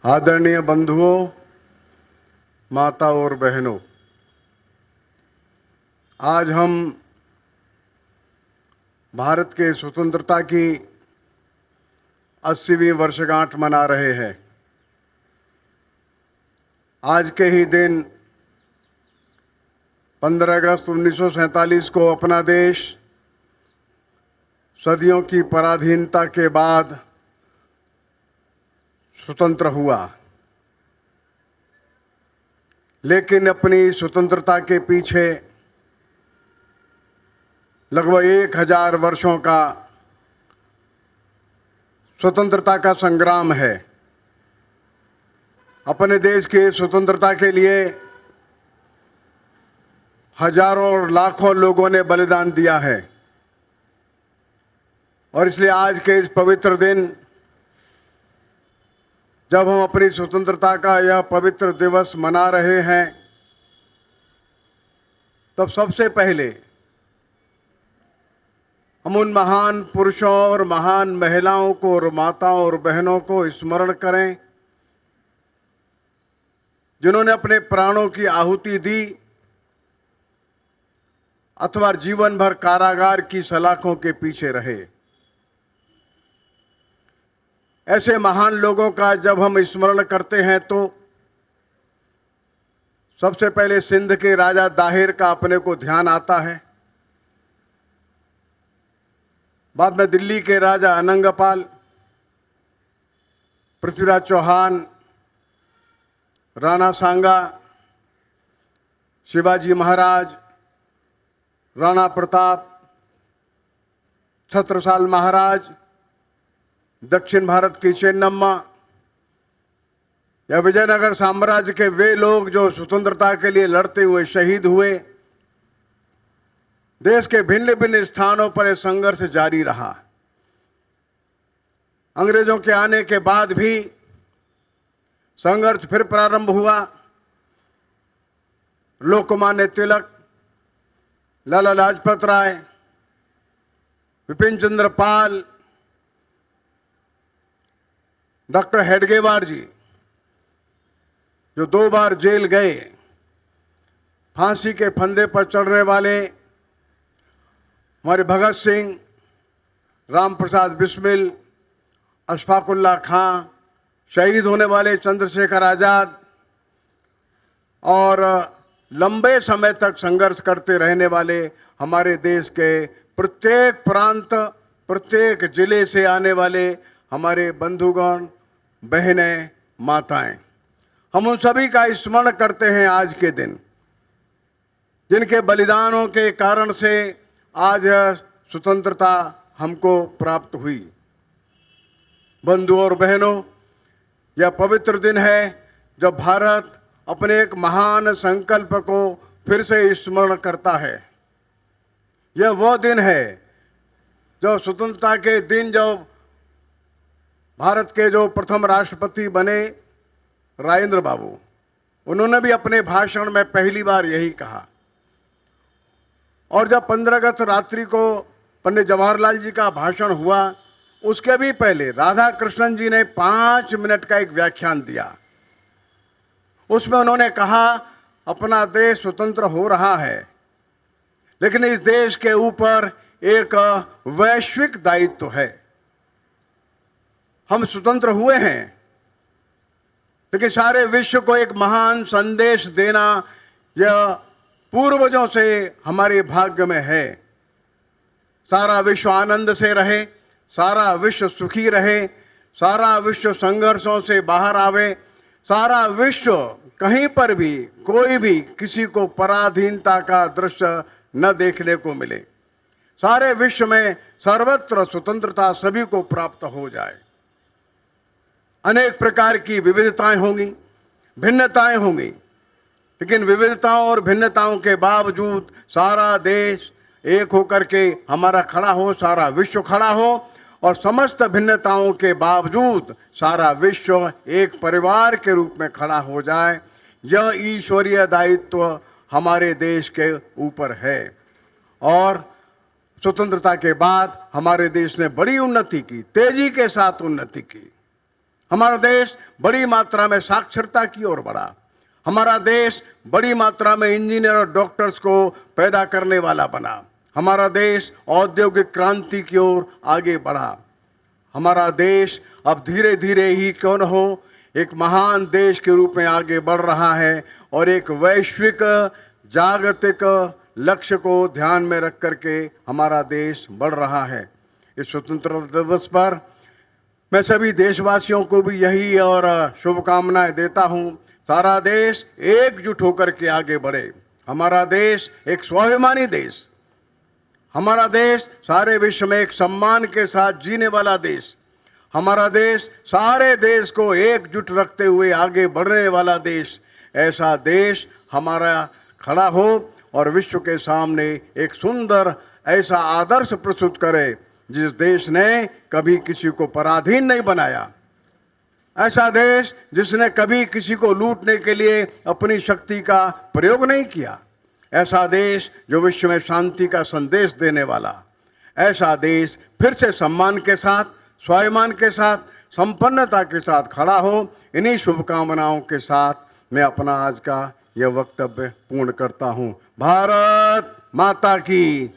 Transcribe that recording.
आदरणीय बंधुओं, माता और बहनों, आज हम भारत के स्वतंत्रता की 80वीं वर्षगांठ मना रहे हैं। आज के ही दिन 15 अगस्त 1947 को अपना देश सदियों की पराधीनता के बाद स्वतंत्र हुआ, लेकिन अपनी स्वतंत्रता के पीछे लगभग 1000 वर्षों का स्वतंत्रता का संग्राम है। अपने देश की स्वतंत्रता के लिए हजारों और लाखों लोगों ने बलिदान दिया है और इसलिए आज के इस पवित्र दिन, जब हम अपनी स्वतंत्रता का यह पवित्र दिवस मना रहे हैं, तब सबसे पहले हम उन महान पुरुषों और महान महिलाओं को और माताओं और बहनों को स्मरण करें जिन्होंने अपने प्राणों की आहुति दी अथवा जीवन भर कारागार की सलाखों के पीछे रहे। ऐसे महान लोगों का जब हम स्मरण करते हैं तो सबसे पहले सिंध के राजा दाहिर का अपने को ध्यान आता है। बाद में दिल्ली के राजा अनंगपाल, पृथ्वीराज चौहान, राणा सांगा, शिवाजी महाराज, राणा प्रताप, छत्रसाल महाराज, दक्षिण भारत की चेन्नम्मा या विजयनगर साम्राज्य के वे लोग जो स्वतंत्रता के लिए लड़ते हुए शहीद हुए। देश के भिन्न भिन्न स्थानों पर यह संघर्ष जारी रहा। अंग्रेजों के आने के बाद भी संघर्ष फिर प्रारंभ हुआ। लोकमान्य तिलक, लाला लाजपत राय, विपिन चंद्र पाल, डॉक्टर हेडगेवार जी जो 2 बार जेल गए, फांसी के फंदे पर चढ़ने वाले हमारे भगत सिंह, राम प्रसाद बिस्मिल, अशफाकुल्ला खां, शहीद होने वाले चंद्रशेखर आजाद और लंबे समय तक संघर्ष करते रहने वाले हमारे देश के प्रत्येक प्रांत, प्रत्येक जिले से आने वाले हमारे बंधुगण, बहनें, माताएं, हम उन सभी का स्मरण करते हैं आज के दिन, जिनके बलिदानों के कारण से आज स्वतंत्रता हमको प्राप्त हुई। बंधुओं और बहनों, यह पवित्र दिन है जब भारत अपने एक महान संकल्प को फिर से स्मरण करता है। यह वो दिन है जो स्वतंत्रता के दिन जब भारत के जो प्रथम राष्ट्रपति बने राजेंद्र बाबू, उन्होंने भी अपने भाषण में पहली बार यही कहा। और जब 15 अगस्त रात्रि को पंडित जवाहरलाल जी का भाषण हुआ, उसके भी पहले राधा कृष्णन जी ने 5 मिनट का एक व्याख्यान दिया। उसमें उन्होंने कहा, अपना देश स्वतंत्र हो रहा है, लेकिन इस देश के ऊपर एक वैश्विक दायित्व है। हम स्वतंत्र हुए हैं, लेकिन सारे विश्व को एक महान संदेश देना यह पूर्वजों से हमारे भाग्य में है। सारा विश्व आनंद से रहे, सारा विश्व सुखी रहे, सारा विश्व संघर्षों से बाहर आवे, सारा विश्व कहीं पर भी कोई भी किसी को पराधीनता का दृश्य न देखने को मिले। सारे विश्व में सर्वत्र स्वतंत्रता सभी को प्राप्त हो जाए। अनेक प्रकार की विविधताएं होंगी, भिन्नताएं होंगी, लेकिन विविधताओं और भिन्नताओं के बावजूद सारा देश एक होकर के हमारा खड़ा हो, सारा विश्व खड़ा हो और समस्त भिन्नताओं के बावजूद सारा विश्व एक परिवार के रूप में खड़ा हो जाए। यह ईश्वरीय दायित्व हमारे देश के ऊपर है। और स्वतंत्रता के बाद हमारे देश ने बड़ी उन्नति की, तेजी के साथ उन्नति की। हमारा देश बड़ी मात्रा में साक्षरता की ओर बढ़ा। हमारा देश बड़ी मात्रा में इंजीनियर और डॉक्टर्स को पैदा करने वाला बना। हमारा देश औद्योगिक क्रांति की ओर आगे बढ़ा। हमारा देश अब धीरे धीरे ही क्यों न हो एक महान देश के रूप में आगे बढ़ रहा है और एक वैश्विक जागतिक लक्ष्य को ध्यान में रख करके हमारा देश बढ़ रहा है। इस स्वतंत्रता दिवस पर मैं सभी देशवासियों को भी यही और शुभकामनाएं देता हूं। सारा देश एकजुट होकर के आगे बढ़े। हमारा देश एक स्वाभिमानी देश, हमारा देश सारे विश्व में एक सम्मान के साथ जीने वाला देश, हमारा देश सारे देश को एकजुट रखते हुए आगे बढ़ने वाला देश, ऐसा देश हमारा खड़ा हो और विश्व के सामने एक सुंदर ऐसा आदर्श प्रस्तुत करे जिस देश ने कभी किसी को पराधीन नहीं बनाया, ऐसा देश जिसने कभी किसी को लूटने के लिए अपनी शक्ति का प्रयोग नहीं किया, ऐसा देश जो विश्व में शांति का संदेश देने वाला, ऐसा देश फिर से सम्मान के साथ, स्वाभिमान के साथ, संपन्नता के साथ खड़ा हो। इन्हीं शुभकामनाओं के साथ मैं अपना आज का यह वक्तव्य पूर्ण करता हूं। भारत माता की